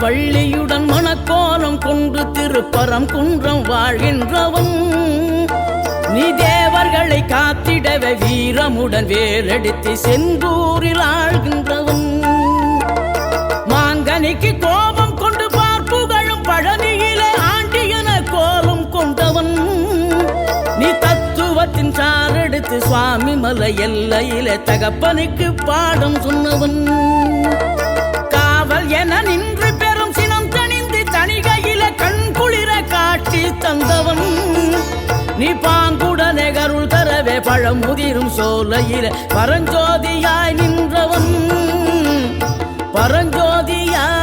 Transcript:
வள்ளியுடன் மணக்கோலம் கொண்டு திருப்பரம் குன்றம் வாழ்கின்றவன் நீ தேவர்களை காத்திடவே வீரமுடன் வேலெடுத்து செந்தூரில் ஆழ்கின்றவன் மாங்கனிக்கு கோபம் கொண்டு பார்ப்புகழும் பழனியிலே ஆண்டியன கோலம் கொண்டவன் நீ தத்துவத்தின் சாரெடுத்து சுவாமி மலை எல்லையிலே தகப்பனுக்கு பாடம் சொன்னவன் காவல் என நின்று பெரும் சினம் தணிந்து தணிகையில கண் குளிர காட்டி தந்தவன் நீ பாங்குடனே கருள் தரவே பழமுதிரும் சோலையில பரஞ்சோதியாய் நின்றவன் பரஞ்சோதியாய்